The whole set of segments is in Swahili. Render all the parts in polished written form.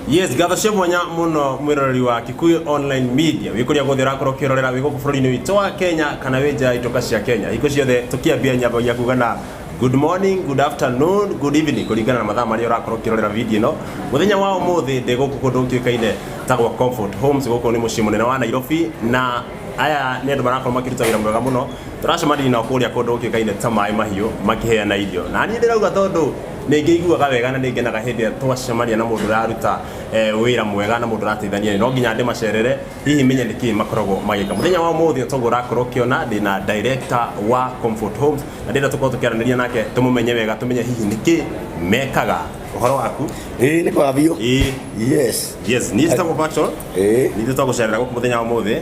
Yes, gatho cia mwanya muno mwiroreri wa Kikuyu Online Media. Wikuria guthira korokirorera wigo bũrũri-inĩ witũ wa Kenya kana wenja itoka cia Kenya. Hiko ciothe tukiambia nyamba ya kugana good morning, good afternoon, good evening kuringana na mathaa marĩa ũrakorokirorera video ino. Muthenya wa ũmũthĩ ndĩ gũkũ kũndũ gũtuĩkaine ta gwa Comfort Homes gũkũ nĩ mũciĩ mũnene wa Nairobi, na aya nĩ andũ marakorwo makĩruta wĩra mwega mũno. Tũracemania nao kũrĩa kũndũ gũtuĩkaine ta Maai Mahiu makĩheana irio. Na niĩ ndĩrauga tondũ nĩngĩ iguaga wega na nĩngenaga hĩndĩ ĩrĩa twacemania na mũndũ ũraruta wĩra mwega na mũndũ ũrateithania, no nginya ndĩmacerere hihi menye nĩkĩ makoragwo magĩka. Mũthenya wa ũmũthĩ toguo ũrakorwo ũkĩona ndĩna director wa Comfort Homes na ndĩrenda tũkorwo tũkĩaranĩria nake tũmũmenye wega, tũmenye hihi nĩkĩ mekaga. Ũhoro waku? Nĩ kwa bio. Yes nĩ tũtagwo Paxton. Nĩ tũtagũcerera gũkũ mũthenya wa ũmũthĩ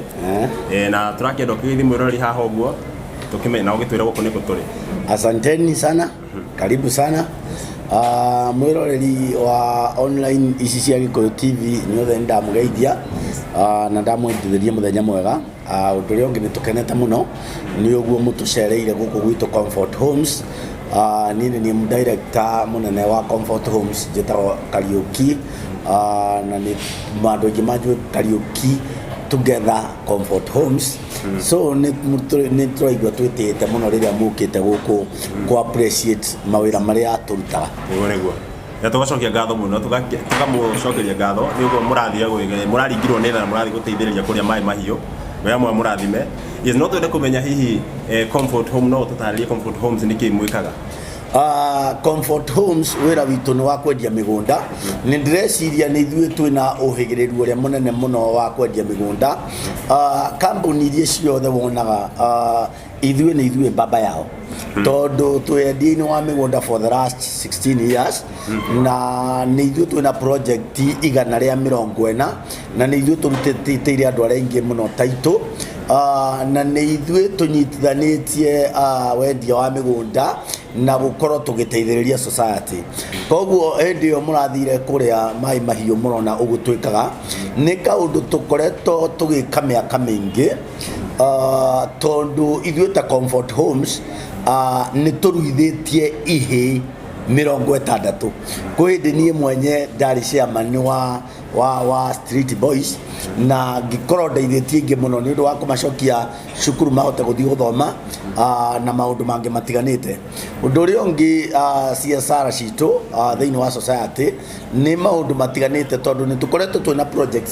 na tũrakĩenda ũkĩgeithie mwĩroreri haha ũguo tũkĩmenya na ũgĩtwĩra gũkũ nĩkũ tũrĩ. Asanteni sana, karibu sana. Mwiroreri wa online ici cia Gikuyu TV niothe ndamugeithia na ndamwendithĩria muthenya mwega. Ũndũ ũrĩa ũngĩ nĩtũkenete mũno nĩ ũguo mũtũcereire gũkũ gwitũ Comfort Homes. Niĩ nĩ director munene wa Comfort Homes njĩtagwo Kariuki, na nĩ andũ aingĩ manjũĩ Kariuki together Comfort Homes. So nĩ tũraigua twĩtĩte mũno rĩrĩa mũkĩte gũkũ ku appreciate mawĩra marĩa tũrutaga. Nĩguo ya tũgacokia ngatho mũno tũkamũcokeria ngatho nĩ ũguo mũrathiĩ mũraringirwo nĩ tha na mũrathiĩ gũteithĩrĩria kũrĩa Maai Mahiu wega mwe mũrathime. Yes, no twende kũmenya hihi Comfort Home no tũtarĩrie Comfort Homes nĩkĩ mwĩkaga? Comfort Homes wĩra witũ nĩ wa kwendia mĩgũnda. Nĩ ndĩreciria nĩ ithuĩ twĩna ũhĩgĩrĩru ũrĩa mũnene mũno wa kwendia mĩgũnda. Kambuni iria ciothe wonaga ithuĩ nĩ ithuĩ baba yao, tondũ twendie-inĩ wa mĩgũnda for the last 16 years na nĩ ithuĩ twĩna project 140 na nĩ ithuĩ tũrutĩte andũ arĩa aingĩ mũno taitũ, na nĩ ithuĩ tũnyitithanĩtie wendia wa mĩgũnda na gũkorwo tũgĩteithĩrĩria society. Koguo hĩndĩ ĩyo mũrathire kũrĩa Maai Mahiu mũrona ũguo twĩkaga nĩ kaũndũ tũkoretwo tũgĩka mĩaka mĩingĩ, tondũ ithuĩ ta Comfort Homes nĩ tũruithĩtie ihĩ 60. Kwa hĩndĩ niĩ mwenye ndarĩ chairman wa Street Boys na ngĩkorwo ndeithĩtie ingĩ mũno nĩ ũndũ wa kũmacokia cukuru mahote gũthiĩ gũthoma na maũndũ mangĩ matiganĩte. Ũndũ ũrĩa ũngĩ CSR citũ thĩinĩ wa society nĩ maũndũ matiganĩte, tondũ nĩ tũkoretwo twĩna project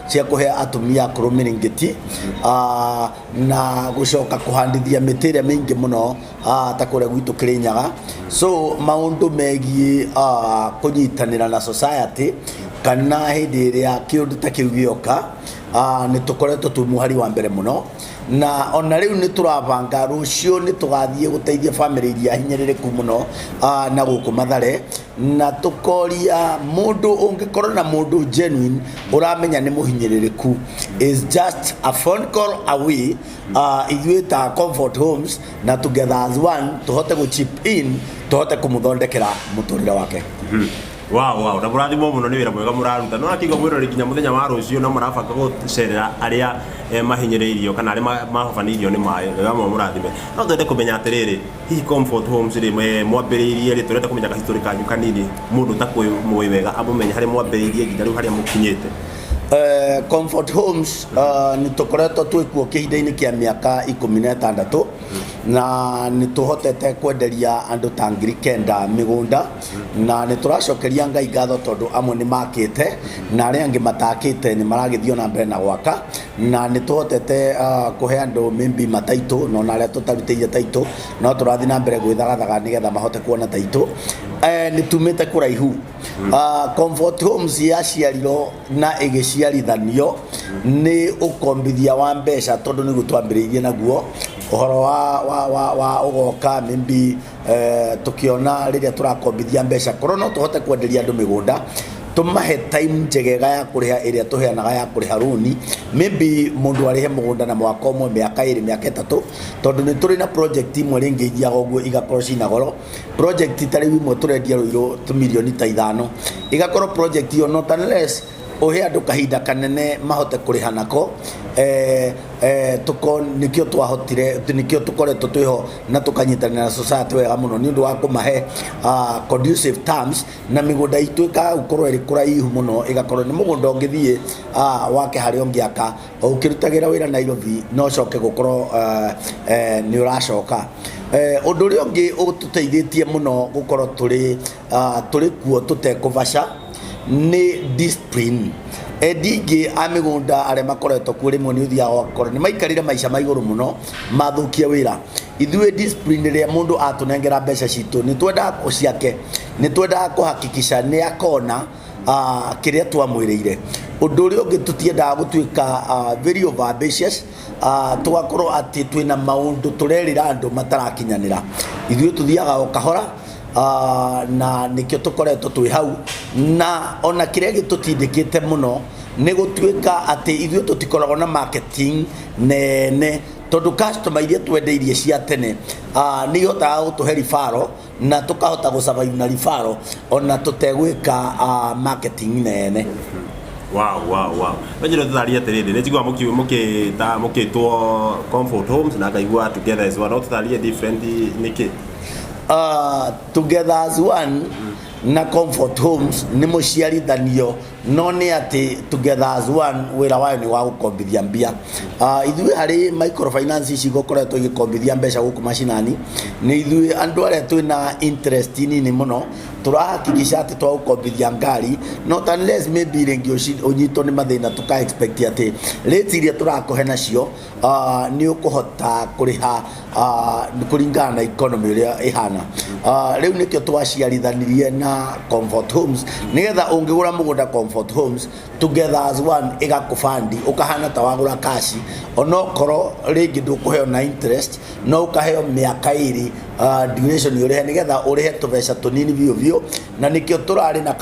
cia kũhe atumia akũrũ mĩrĩngĩti na gũcoka kũhandithia mĩtĩ ĩrĩa mĩingĩ mũno ta kũrĩa gwitũ Kĩrĩnyaga. So maũndũ megiĩ kũnyitanĩra na society kana hĩndĩ ĩrĩa kĩũndũ ta kĩu gĩoka nĩ tũkoretwo twĩ mũhari wa mbere mũno, na ona rĩu nĩ tũrabanga rũciũ nĩ tũgathiĩ gũteithia family iria hinyĩrĩrĩku mũno na gũkũ Mathare, na tũkoria mũndũ ũngĩkorwo na mũndũ genuine ũramenya nĩ mũhinyĩrĩrĩku is just a phone call away. Ithuĩ ta Comfort Homes na together as one tũhote gũ chip in tũhote kũmũthondekera mũtũrĩre wake. Wow, na mũrathimo mũno nĩ wĩra mwega mũraruta. No akiuga mwĩroreri nginya mũthenya wa rũciũ no marabanga gũcerera arĩa mahinyĩrĩirio kana arĩa mahobanĩirio nĩ Maai wega mwe mũrathime. No twende kũmenya atĩrĩrĩ, hihi Comfort Homes rĩ mwambĩrĩirie rĩ, tũrenda kũmenya kahistory kanyu kanini mũndũ ta kwĩ wega amũmenye harĩa mwambĩrĩirie nginya rĩu harĩa mũkinyĩte. Comfort Homes nĩ tũkoretwo twĩkuo kĩhinda-inĩ kĩa mĩaka 16 na nĩ tũhotete kwenderia andũ ta 9,000 mĩgũnda, na nĩ tũracokeria Ngai ngatho tondũ amwe nĩ makĩte na arĩa angĩ matakĩte nĩ maragĩthiĩ na mbere na gwaka, na nĩ tũhotete kũhe andũ maybe mataitũ no na arĩa tũtarutĩire taitũ no tũrathiĩ na mbere gwĩthagathaga nĩgetha mahote kuona taitũ. Nĩ tumĩte kũraihu. Comfort Homes yaciarirwo na ĩgĩciarithanio nĩ ũkombithia wa mbeca, tondũ nĩguo twambĩrĩirie naguo ũhoro wa ũgoka maybe tũkĩona rĩrĩa tũrakombithia mbeca korwo no tũhote kwenderia andũ mĩgũnda tũmahe time njegega ya kũrĩha ĩrĩa tũheanaga ya kũrĩha rũni, maybe mũndũ arĩhe mũgũnda na mwaka ũmwe, mĩaka 2, mĩaka 3, tondũ nĩ tũrĩ na project imwe rĩngĩ ithiaga ũguo igakorwo cina goro. Project ta rĩu imwe tũrendia Ruiru mirioni ta 5, igakorwo project iyo not unless uhe andu kahinda kanene mahote kuriha nako nikio twahotire nikio tukoretwo twiho na tukanyitanira na society wega muno ni undu wa kumahe conducive terms na migunda itu ikagukorwo iri kuraihu muno igakorwo ni mugunda ungithie wake hari ongiaka ukirutagira wira Nairobi no coke gukorwo ni uracoka undu uri ungi ututeithĩtie muno gukorwo turi kuo tutekuvasha ni discipline edingi amigunda are makoretwo kuri mu ni uthia wakora ni maikarire maisha maiguru muno mathukia wira ithue discipline ria mundu atunengera mbeca citu ni twenda uciake ni twenda kuhakikisha ni akona kiria twamwirire undu uri ungi tutiendaga gutuika very overambitious tugakorwo ati twina maundu turerira andu matarakinyanira ithue tuthiaga o kahora na nikio tukoretwo twi hau na ona kiria gitutindikite muno ni gutuika ati ithue tutikoragwo na marketing nene tondu customer iria twendeirie cia tene ni hotaga gutuhe rifaro na tukahota gusurvive na rifaro ona tutegwika marketing nene. Wow. Wajira tutaria terede nejigwa mukitwo comfort homes na kaigwa together as one tutaria different niki together as one na comfort homes ni muciarithanio no ni ati together as one wira wayo ni wa gukombithia mbia ithui hari microfinance cigokoretwo igikombithia mbeca guku mashinani ni ithui andu aria twina interest nini muno turahakikisha ati twa gukombithia ngari not unless maybe rengi unyito ni mathina tuka expect ati rates iria turakohe nacio ni ukuhota kuriha kuringana na economy iria ihana riu nikio twaciarithanirie na comfort homes nigetha ungigura mugunda comfort homes together as one igakufandi ukahana tawagura kashi onokoro ringi ndukuheo na interest no ukaheo miaka iri duration yore nigetha urihe tubeca tunini biovyo na nikio turari na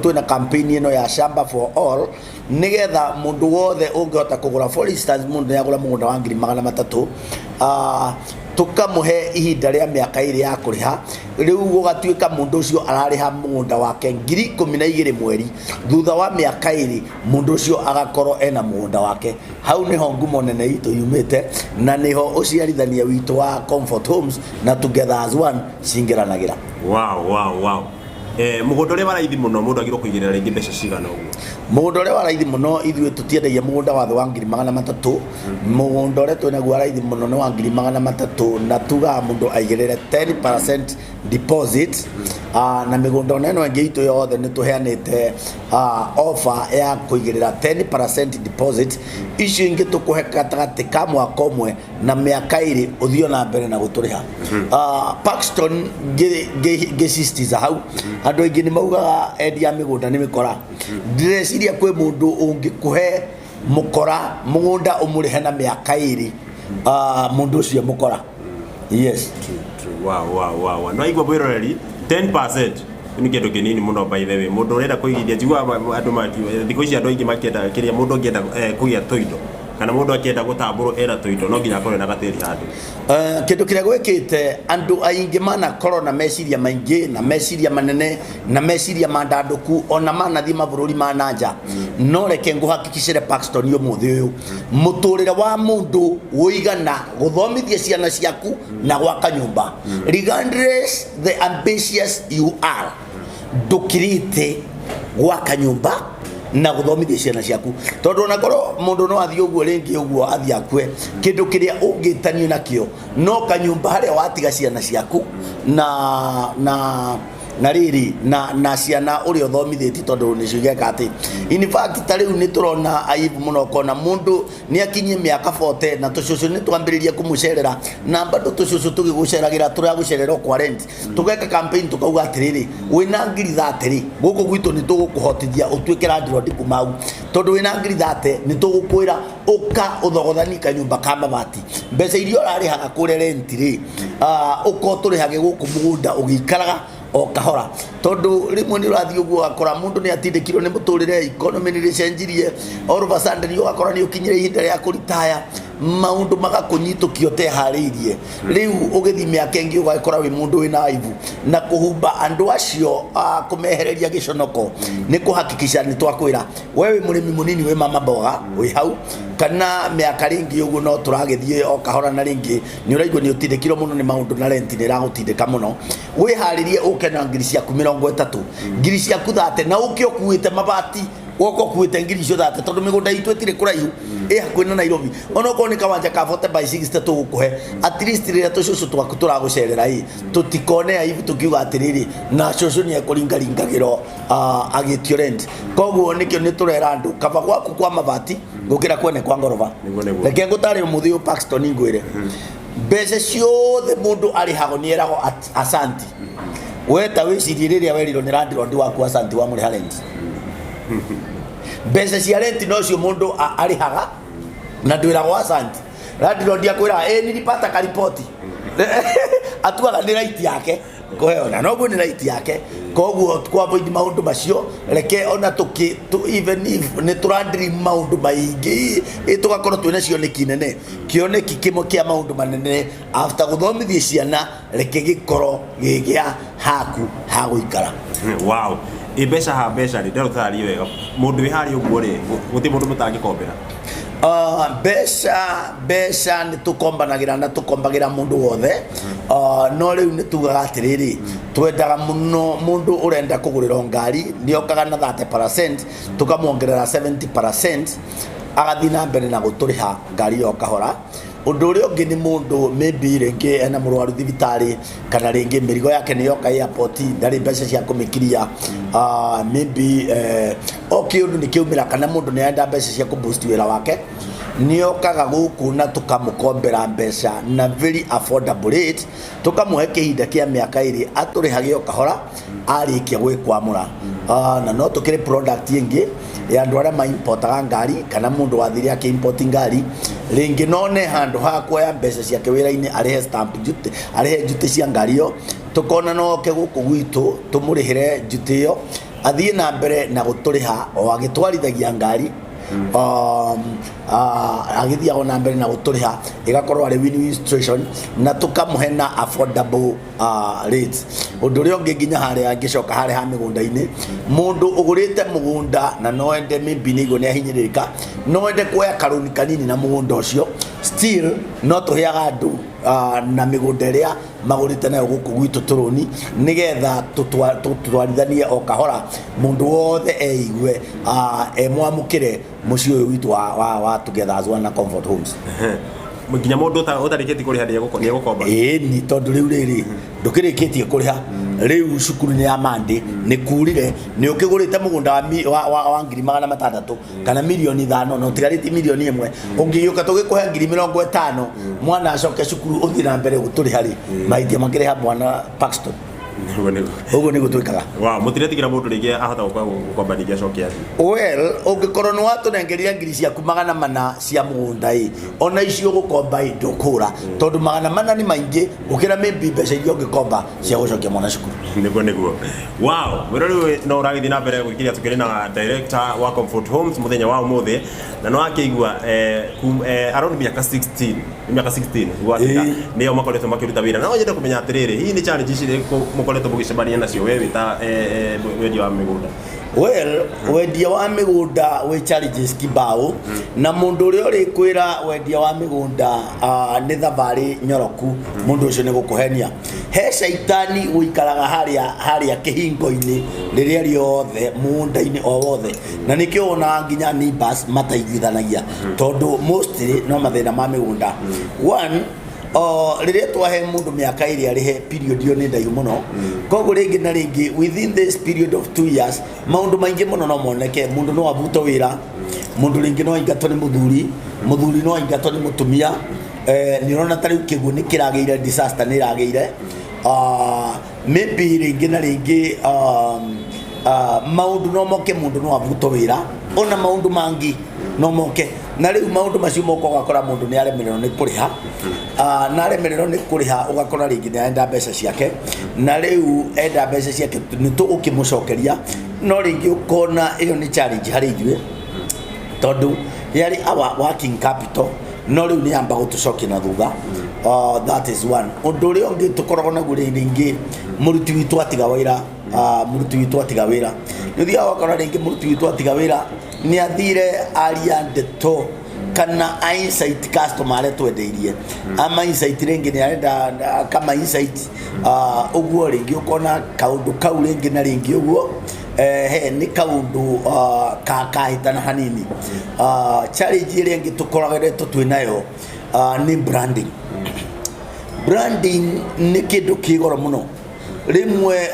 twina campaign ino ya shamba for all nigetha mundu wothe ungihota kugura for instance mundu yagura mugunda wa 300 tukamuhe ihinda ria miaka iri ya kuriha riu gugatuika mundu ucio arariha mugunda wake 12,000 mweri thutha wa miaka iri mundu ucio agakorwo ena mugunda wake hau niho ngumo nene itu yumite na niho uciarithania witu wa comfort homes na together as one cingiranagira. Wow. Mugunda uri waraithi muno mundu agirwo kuigirira ringi mbeca cigana uguo mugunda uri waraithi muno ithue tutiendagia mugunda wa 300,000 mugunda uri twinaguo waraithi muno ni wa 300,000 na tuga mundu aigirire 10% deposit na migunda neno ingi itu yothe ni tuheanite offer ya kuigirira 10% deposit icio ingi tukuhe katagati ka mwaka umwe na miaka iri uthio na mbere na guturiha Paxton gesistiza hau andu ingi ni maugaga endia migunda ni mikora direciria kwe mundu ungikuhe mukora mugunda umurihe na miaka iri mundu ucio mukora. Yes, true. Wow. No igwa bwiroreri 10% ni kindu kinini muno by the way mundu urenda kuigithia jigwa andu mati thiko ici andu ingi makienda kiria mundu ngienda kugia toindo kana mundu akienda gutamburu era toindo no nginya akorwo na gatiri handu kindu kiria gwikite andu aingi mana korwo na meciria maingi na meciria manene na meciria mandanduku ona manathi mabururi mananja no reke nguhakikicire Paxton yo muthi uyu muturire wa mundu uigana guthomithia ciana ciaku na gwaka nyumba regardless the ambitious you are ndukirite gwaka nyumba na guthomithia ciana ciaku tondu na korwo mundu no athie uguo ringi uguo athia kwe kindu kiria ungitanio nakio no kanyumba haria watiga ciana ciaku na riri na ciana uri uthomithetie tondu ni cigeka ati in fact tariu ni turona aibu muno kona mundu ni akinye miaka 40 na tucucu ni twambiriria kumucerera na bado tucucu tugiguceragira turagucererwo kwa rent tugeka campaign tukauga atiriri wina ngiri 30 guku gwitu ni tugukuhotithia utwikira landlord kumau tondu wina ngiri 30 ni tugukwira uka uthogothani kanyumba ka mabati mbeca irio rarihaga kure rent ri uko turihage guku mugunda ugikaraga o kahora tondu rimwe ni urathi uguo akora mundu ni atindikirwo ni muturire economy ni ricenjirie all of a sudden yo akora ni ukinyire ihinda ria kuritaya maundu magakunyitũkio te harĩirie rĩu ũgĩthi mĩaka ĩngĩ ũgakora wĩ mũndũ wĩna aibu na kũhumba andũ acio kũmehereria gĩconoko nĩ kũhakikisha nĩ twakwĩra we wĩ mũrĩmi mũnini wĩ mama mboga wĩ hau kana mĩaka rĩngĩ ũguo no tũragĩthiĩ o kahora na rĩngĩ nĩ ũraigua nĩ ũtindĩkirwo mũno nĩ maũndũ na renti nĩ ĩragũtindĩka mũno wĩharĩrie ũke na ngiri ciaku 30 ngiri ciaku 30 na ũke ũkuĩte mabati woko kuite ngiri icio 30 tondu migunda itu etire kuraihu hakuhi na Nairobi onoko ni kawanja ka 40 by 60 tugukuhe at least rira tucucu twaku turagucerera tutikone aibu tukiuga atiriri na cucu ni ekuringaringagiro agitio rent koguo nikio ni turera andu kaba gwaku kwa mabati gukira kwene kwa ngoroba reke ngutari umuthi Paxton ngwire mbeca ciothe mundu arihago ni erago asanti weta wicirie riria weriro ni landlord waku asanti wa muri rent mbeca cia rent no cio mundu arihaga na ndwiragwo asanti landlord akwira nilipata karipoti atuaga ni right yake koheona no ni right yake koguo kwa avoid maundu macio reke ona even if ne turandri maundu maingi tugakorwo twina cioneki nene kioneki kimo kia maundu manene after guthomithia ciana reke gikoro gigia haku haguikara wow ibesha ha besha ri ndarutari wega mundu wihari uguo ri guti mundu mutangikomera besha ni tukombanagira na tukombagira mundu wothe no riu ni tugaga atiriri twendaga muno mundu urenda kugurira ngari ni okaga na 30% tukamuongerera 70% agathina mbere na guturiha ngari yo kahora undu uria ungi ni mundu maybe ringi ena murwaru thibitari kana ringi mirigo yake ni yoka airport ndari mbeca cia kumikiria maybe okay undu ni kiumira kana mundu ni enda mbeca cia kuboost wira wake ni okaga guku na tukamukombera mbeca na very affordable rate tukamuhe kihinda kia miaka iri aturihagio kahora arikia gwikwamura na no tukire product ingi ya andu aria maimportaga ngari kana mundu wathire akiimport ngari ringi none handu ha kuoya mbeca ciake wira-ini arihe stamp duty arihe duty cia ngari yo tukona no ke guku gwitu tumurihire duty yo athie na mbere na guturiha o agitwarithagia ngari agithia ona mbere na guturiha igakorwo ari win-win situation na tukamuhe na affordable rates undu rio ngi nginya hare angicoka hare ha migunda-ini mundu ugurite mugunda na no ende maybe nigo ni ahinyirika no ende kuoya karuni kanini na mugunda ucio still no tuheaga andu na migunda iria magurite nayo guku gwitu turuni nigetha tutwarithanie o kahora mundu wothe eigue mwamukire mucio uyu witu wa together as one comfort homes nginya mundu utariketi kuriha ni gukomba ni tondu riu riri ndukirikitie kuriha riu cukuru ni ya mandi ni kurire ni ukigurite mugunda wa ngiri 600 kana milioni 5 no tigariti milioni 1 ungiuka tugikuhe ngiri 50 mwana acoke cukuru uthi na mbere guturiha maitia makiriha mwana Paxton ugo ni gutwikaga mutiretigira mundu ringi ahota gukomba ningi acoke athi well ungikorwo ni watunengeria ngiri ciaku 400 cia mugunda ona icio gukomba ndukura tondu 400 ni maingi gukira maybe mbeca icio ungikomba cia gucokia mwana cukuru niguo wirori no uragithi na mbere gukiria tukiri na director wa Comfort Homes muthenya wa umuthi na no akigua around miaka 16 gwatika niyo makoretwo makiruta wira na wajenda kumenya atiriri hii ni challenge ici mukoretwo mugicemania nacio wewe ta wendia wa migunda wendia wa migunda we challenges kibao na mundu uria uri kwira wendia wa migunda ni thabari nyoroku mundu ucio ni gukuhenia he shaitani uikaraga haria kihingo-ini riria riothe munda-ini o wothe na nikio ona nginya ni bus mataiguithanagia tondu mostly no mathina ma migunda one riria twahe mundu miaka iri arihe period yo ni ndaihu muno koguo ringi na ringi within this period of 2 years maundu maingi muno no moneke mundu no abuto wira mundu ringi no aingatwo ni muthuri no aingatwo ni mutumia ni rona tari kiguo ni kirageire disaster ni irageire maybe ringi na ringi maundu no moke mundu no abuto wira ona maundu mangi no moke na riu maundu macio moko ugakora mundu ni aremererwo ni kuriha na aremererwo ni kuriha ugakora ringi ni enda mbeca ciake na riu enda mbeca ciake ni tugukimucokeria no ringi ukona iyo ni challenge hari ithuĩ tondu yari our working capital no riu ni amba gutucokia na thutha. That is one. Undu ri ongi tukoragwo na guri ringi muruti witu atiga wira, muruti witu atiga wira ni thia wakora ringi muruti witu atiga wira ni athire aria ndeto kana insight customer re twendeirie ama insight ringi ni arenda kama insight uguo ringi ukona kaundu kau ringi na ringi uguo ni kaundu kahitana hanini. Challenge ringi tukorageretwo twinayo ni branding. Branding ni kindu kigoro muno. Rimwe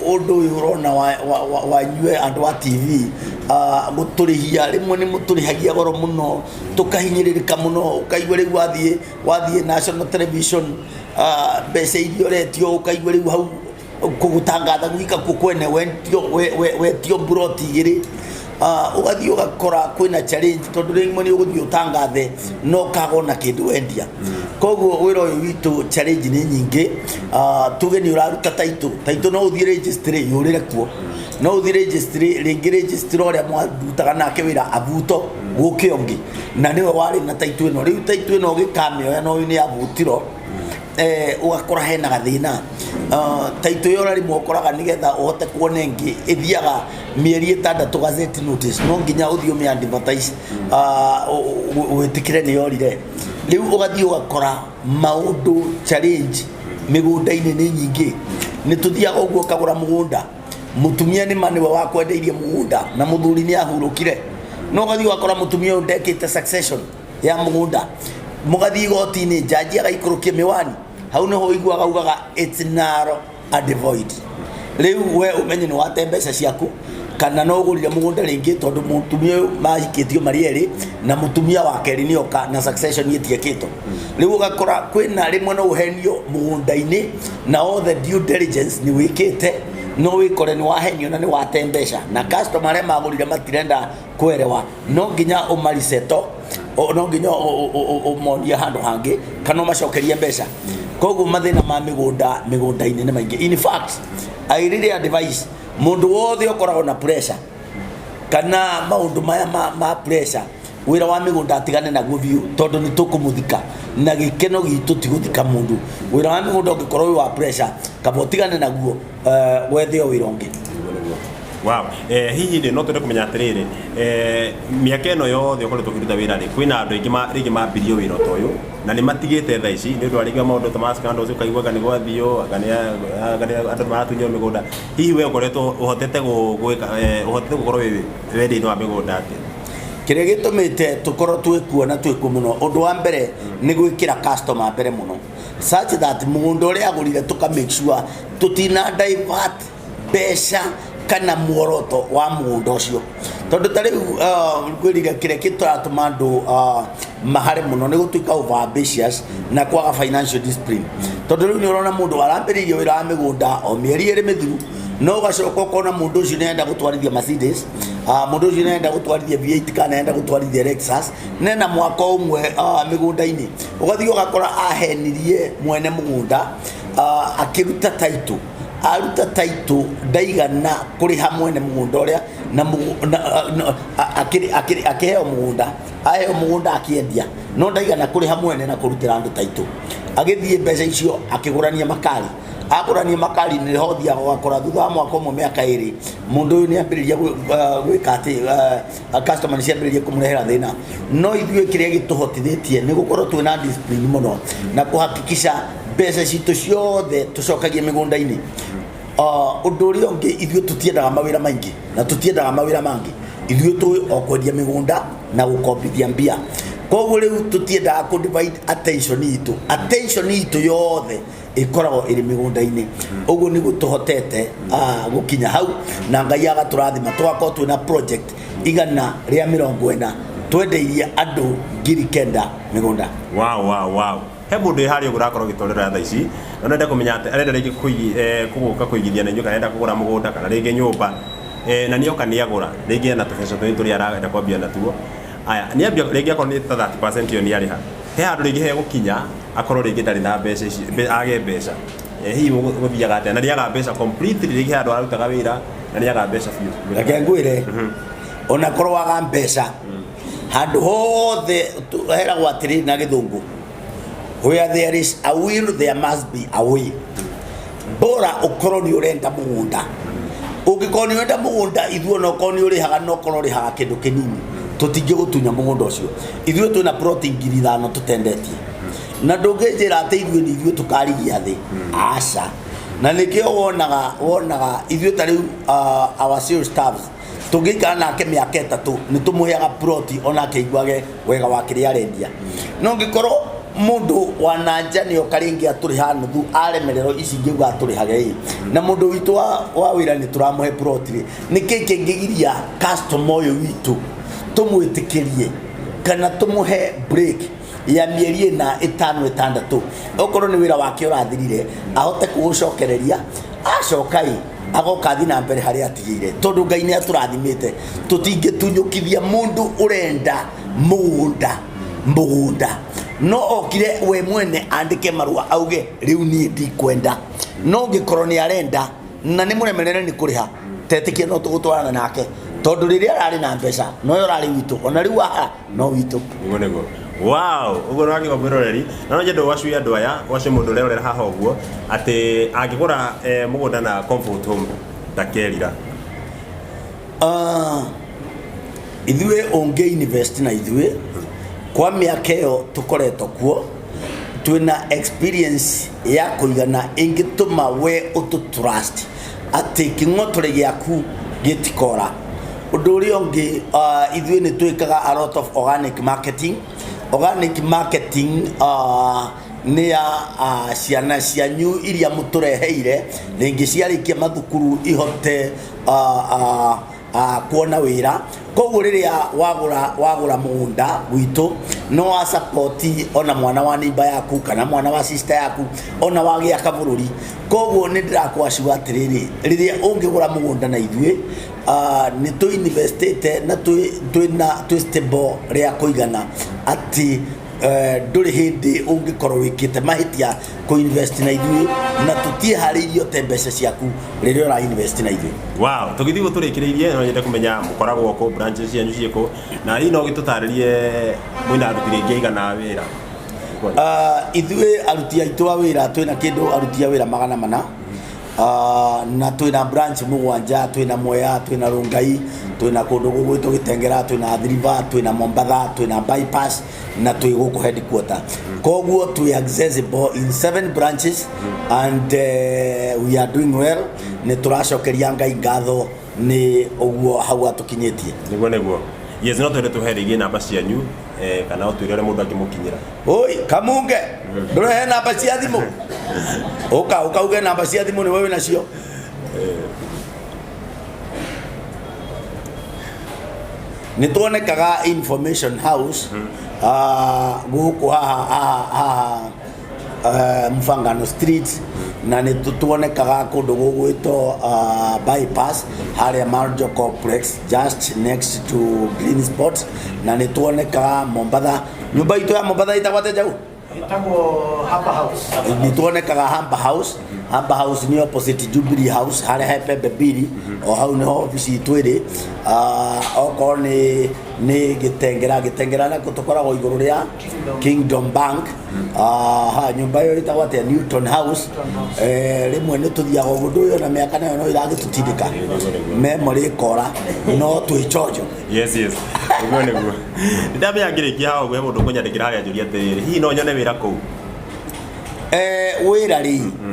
undu uyu urona wa nyue andu wa TV guturihia rimwe ni muturihagia goro muno tukahinyiririka muno ukaigwa riu wathie national television mbeca irio retio ukaigwa riu hau kugutangatha gwika kukwene wetio buroti igiri ugathie ugakora kwina challenge tondu rimwe ni uguthie utangathe no kagona kindu wendia. Koguo wira uyu witu challenge ni nyingi. Tuge ni uraruta taito no uthie registry yurire kuo no uthie registry ringi registry oria mwarutaga nake wira abuto guke ongi na niwe wari na taito ino riu taito ino gikamio no ni abutiro ugakora hena gathina. Taito yora rimwe ukoraga nigetha uhote kuona ingi ithiaga mieri 6 gazette notice no nginya uthio me advertise wetikire ni yorire riu ugathio ugakora maundu challenge migunda-ini ni nyingi ni tuthiaga uguo kagura mugunda mutumia ni maniwe wa kwendeirie mugunda na muthuri ni ahurukire no gathio ugakora mutumia ndekite succession ya mugunda mugathie gotini jaji agaikurukia miwani hau niho iguaga ugaga it's narrow and void. Riu we umenye ni wate mbeca ciaku kana no ugurire mugunda ringi tondu mutumia mahikitio mari eri na mutumia wa keri ni oka na succession yetiekito. Riu ugakora kwina rimwe no uhenio mugunda-ini na all the due diligence ni wikite no wikore ni wahenio na ni wate mbeca na customer re magurire matirenda kwerewa no nginya umariseto no nginya umonia handu hangi kana macokerie mbeca. Koguo mathina ma migunda-ini ni maingi. In fact I really advise mundu wothe ukoragwo na pressure kana maundu maya ma pressure wira wa migunda atigane na guthio tondu ni tukumuthika na gikeno gitu tiguthika mundu. Wira wa migunda ugikorwo wa pressure kabotigane na guo wethe o wira ungi. Wow. Hihi ni no twende kumenya atiriri miaka ino yothe ukoretwo ukiruta wira ri kwina andu ingi mambirio wira toyo na ni matigite tha ici ni ndwariga maundu ta maskando ucio kaigwaga ni gwathio agania andu maratunyo migunda. Hihi we ukoretwo uhotete gwika uhotete gukorwo wendi-ini wa migunda ati kiria gitumite tukorwo twikuona twiku muno. Undu wa mbere ni gwikira customer mbere muno such that mugunda uria agurire tuka make sure tutina divert mbeca kana muoroto wa mugunda ucio tondu tari gwirire kiria gituratuma andu mahare muno ni gutuika over ambitious na kwaga financial discipline. Tondu riu ni urona mundu arambiririe wira wa migunda o mieri iri mithiru no gacoka ukona mundu ucio nenda gutwarithia Mercedes, mundu ucio nenda gutwarithia V8 kana nenda gutwarithia Lexus nena mwaka umwe migunda-ini ugathie ugakora ahenirie mwene mugunda akiruta title aruta taito ndaigana kuri hamwe na mugunda uria na akiheo mugunda aheo mugunda akiendia no ndaigana kuri hamwe na kurutira andu taito agithie mbeca icio akigurania makari agurania makari ni hothia gwakora thutha mwaka umwe miaka iri mundu uyu ni ambiriria gwika ati customer ni ambiriria kumurehera thina no ithue kiria gituhotithitie ni gukorwo twina discipline muno na kuhakikisha mbeca citu ciothe tucokagie migunda-ini. Undu uria ungi ithue tutiendaga mawira maingi na tutiendaga mawira mangi ithue tu okwendia migunda na gukombithia mbia. Koguo riu tutiendaga ku divide attention itu yothe ikoragwo iri migunda-ini. Uguo ni gutuhotete gukinya hau na Ngai agaturathima twakorwo twina project 140 twendeirie andu 9,000 migunda. Wow. He mundu hari ugurakorwo gitorera tha ici no nenda kumenya ati arenda ringi kuguka kuigithia na nyuka arenda kugura mugunda kana ringi nyumba na nioka ni agura ringi na tubeca turi arenda kwambia natuo aya ni ambia ringi akorwo ni 30% yo ni ariha he handu ringi he gukinya akorwo ringi ndari na mbeca ici age mbeca hihi guthiaga ati na riaga mbeca completely ringi handu arutaga wira na riaga mbeca biu reke ngwire ona korwo waga mbeca Handũ hothe heragwo atĩrĩ na gĩthũngũ, where there is a will there must be a way. Bora ũkorwo nĩ ũrenda mũgũnda, ũngĩkorwo nĩ ũrenda mũgũnda, ithuĩ no korwo nĩ ũrĩhaga no korwo ũrĩhaga kĩndũ kĩnini, tũtingĩgũtunya mũgũnda ũcio. Ithuĩ twĩna ploti 5,000 tũtendetie, na ndũngĩnjĩra atĩ ithuĩ tũkarigia thĩ. Aca, na nĩkĩo wonaga ithuĩ ta rĩu our sales staffs tũngĩikara nake mĩaka 3 nĩ tũmũheaga ploti ona akĩiguage wega wa kĩrĩa arendia. No ngĩkorwo mundu wa nanja nĩ okaringi atũrĩha nuthu aremerero ici ngĩuga atũrĩhage na mundu witũ wa wĩra nĩ tũramũhe ploti nĩ kĩĩ kĩngĩgiria customer ũyũ witũ tũmwĩtĩkĩrie kana tũmũhe break ya mĩeri na 5-6 okorwo nĩ wĩra wake ũrathirire ahote kũũcokereria acokai agoka thiĩ na mbere harĩa atigĩire tondũ Ngai nĩ atũrathimĩte tũtingĩtunyũkithia mũndũ ũrenda mũgũnda no okire we mwene andike marua auge riu niĩ ndikwenda no ngĩkorwo nĩ arenda na nĩ mũremerere nĩ kũrĩha tetĩkia no tũgũtwarana nake tondũ rĩrĩa ararĩ na mbeca no yo ararĩ witũ ona rĩu aha no witũ nĩguo. Wow, ugo rwaki wa mwiroreri na no njendo wacuia andu aya wace mundu urerorera haha uguo ati angigura mugunda na comfort home ndakerira ithuĩ unge invest na ithuĩ kwa mĩaka ĩyo tũkoretwo kuo twĩna experience ya kũigana ingĩtũma we ũtũtrust atĩ kĩng'otore gĩaku gĩtikora ũndũ ũrĩa ũngĩ ithuĩ nĩ twĩkaga a lot of organic marketing nĩ ya ciana cianyu iria mũtũreheire rĩngĩ ciarĩkia mathukuru ihote kuona wĩra koguo rĩrĩa wagũra mũgũnda gwitũ no wa support ona mwana wa neighbor yaku kana mwana wa sister yaku ona wagĩaka bũrũri koguo nĩ ndĩrakwacua atĩrĩrĩ rĩrĩa ũngĩgũra mũgũnda na ithuĩ nĩ tũinvestĩte na twĩ stable rĩa kũigana atĩ ndũrĩ hĩndĩ ũngĩkorwo wĩkĩte mahĩtia kũinvest na ithuĩ na tũtiĩharĩirio te mbeca ciaku rĩrĩa ũrainvest na ithuĩ. Wow, tũgĩthiĩ gũtũrĩkĩrĩirie no nyende kũmenya mũkoragwo kũ branches cianyu ciĩkũ na hihi no gĩtũtarĩrie mwĩna aruti rĩngĩ aigana wĩra. Ithuĩ aruti aitũ a wĩra twĩna kĩndũ aruti a wĩra 400 na twĩna branch 7 twĩna Mwea twĩna Rongai twĩna kũndũ gũgwĩtwo Gĩtengera twĩna Athi River twĩna Mombatha twĩna bypass na twĩ gũkũ headquarter koguo twĩ accessible in 7 branches and we are doing well nĩ tũracokeria Ngai ngatho nĩ ũguo hau atũkinyĩtie nĩguo yes no twende tũherĩgie namba cianyu kana ũtwĩre mũndũ angĩmũkinyĩra oi kamunge ndũrehe namba cia thimũ ukauge namba cia thimũ nĩ wewe nacio nĩ tuonekaga information house gũkũ haha Mfangano Street na nĩ tuonekaga kũndũ gũgwĩtwo bypass harĩa Marjo Complex just next to Green Spot na nĩ tuonekaga Mombatha nyũmba itũ ya Mombatha itagwate jau itagwo Hamba House nĩ tuonekaga Hamba House ni opposite Jubilee House harĩa he Pembe Mbiri o hau nĩho ofisi itũ ĩrĩ okorwo nĩ Gĩtengera na tũkoragwo igũrũ rĩa Kingdom Bank nyũmba ĩyo ĩtagwo atĩa Newton House rĩmwe nĩ tũthiaga ũndũ ũyũ na mĩaka nayo no ĩragĩtũtindĩka memory ĩkora no twĩchonjo yes nĩguo ndamenya ngĩrĩkia hau gwe mũndũ kũnyandĩkĩra harĩa njũria atĩrĩrĩ hihi no nyone wĩra kũu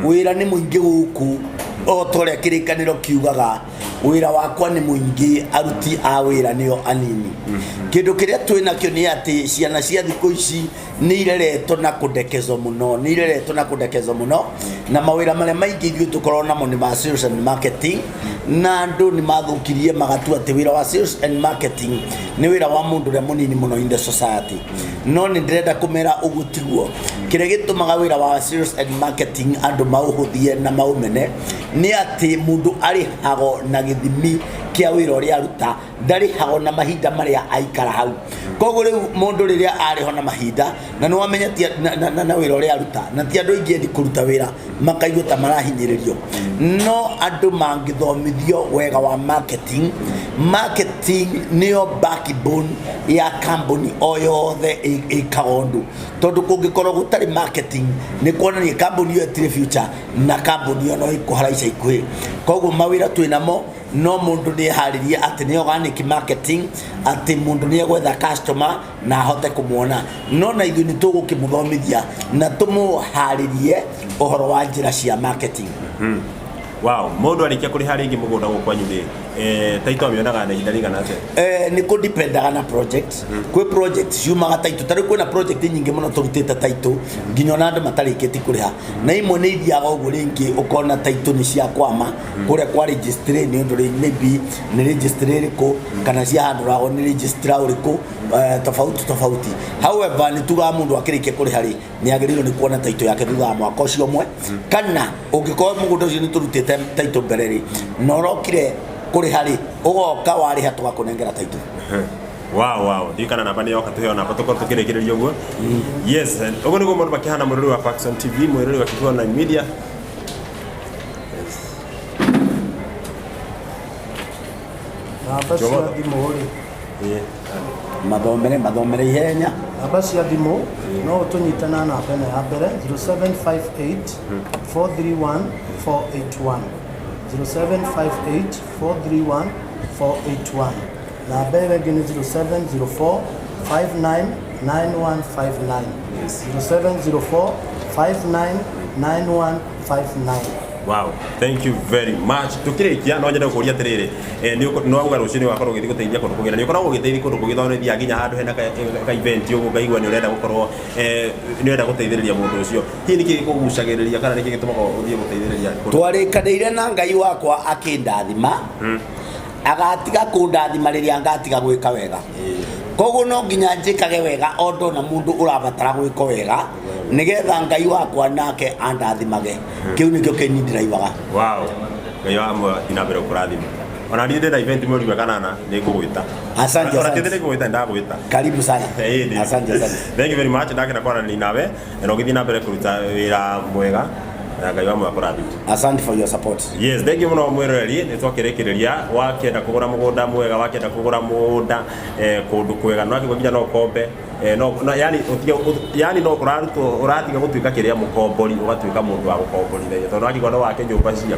wĩra nĩ mũingĩ gũkũ o tũrĩa kĩrĩkanĩro kiugaga wĩra wakwa nĩ mũingĩ aruti a wĩra nĩo anini kĩndũ kĩrĩa twĩnakĩo nĩ atĩ ciana cia thikũ ici nĩ ireretwo na kũndekezwo mũno na mawĩra marĩa maingĩ ithuĩ tũkorwo namo nĩ ma sales and marketing na andũ nĩ mathũkirie magatua atĩ wĩra wa sales and marketing nĩ wĩra wa mũndũ ũrĩa mũnini mũno in the society no nĩ ndĩrenda kũmera ũguo tiguo kĩrĩa gĩtũmaga wĩra wa sales and marketing andũ maũhũthie na maũmene nĩ atĩ mũndũ arĩhagwo na gĩthimi kia wira uria aruta ndari hago na mahinda maria aikara hau koguo riu mundu riria ari ho na mahinda na no amenya na wira uria aruta na ti andu ingi ndi kuruta wira makaigua ta marahinyiririo no andu mangithomithio wega wa marketing niyo backbone ya Kambuni o yothe ikagondu tondu kungikorwo gutari marketing ni kuonania Kambuni yo etire future na Kambuni yo no ikuharaica ikuhi koguo mawira twinamo no mundu ni hariria ati ni organic marketing ati mundu ni gwetha customer na ahote kumuona no na ithu ni tugukimuthomithia na tumuharirie uhoro wa njira cia marketing. Wow, mundu arikia kuri hari ingi mugunda gukwanyu ri taito amionaga na ihinda rigana ate ni ko dependaga na project kwe project ciumaga taito tari kwina project nyingi muno turutite taito nginya na andu matariketi kuriha na imwe ni ithiaga uguo ringi ukona taito ni cia kwama kuria kwa register ni undu maybe ni register ko kana cia handu rago ni register uriku tofauti however ni tuga mundu akirikia kuriha ri ni agirirwo ni kuona taito yake thutha wa mwaka ucio mwe kana ungikorwo mugunda ucio ni turutite taito mbere ri norokire kuri hari ugoka wari hatu gakunengera taito. Wow dikana namba ni yoka tuheona patoko tukirekererio guo. Yes, ugo niguo mundu bakihana mururi wa Faction TV mururi wa Kikuyu Online Media. Namba cia thimu ri mathomere ihenya namba cia thimu no utunyitana na pena ya mbere 0758 431 481 0758 431 481 na bebe gini 0704 59 9159 0704 59 9159. Wow, thank you very much. Tukirikia no nyenda kuria tiriri no uga rucini wakorwo githiko teithia kundu kugira ni ukorwo githeithi kundu kugithonethia nginya handu hena ka event ugu ngaigua ni urenda gukorwo ni urenda guteithiriria mundu ucio hihi niki kugucagiriria kana niki gitumaga uthie guteithiriria twarikanire na ngai wakwa akindathima agatiga kundathima riria ngatiga gwika wega koguo no nginya njikage wega ondo na mundu urabatara gwika wega nigetha ngai wakwa nake andathimage kiu nikio kinindiraithaga. Wow, ngai amwe inabere kurathima ona ndi ndenda event mweri wa kanana ni ngugwita. Asante ona tete ngugwita ndagwita karibu sana. Asante thank you very much ndakena kwana ni nawe no githi nabere kuruta wira mwega ngai amwe akurathima. Asante for your support. Yes, thank you muno mwirori ni twakirekereria wakenda kugura mugunda mwega wakenda kugura mugunda kundu kwega no akigwa no kombe no yani no uratiga gutuika kiria mukombori ugatuika mundu wa gukomborithia tondu akigwa no wake nyumba cia.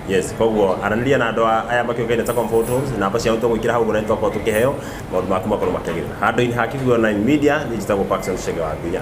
Yes, koguo araniria na andu aya makiukaine ta comfort homes namba cia uto gwikira hau na ntoko tukiheo maundu maku makorwo makigirira handu-ini ha Kikuyu Online Media digital Faction Shege wa Iria.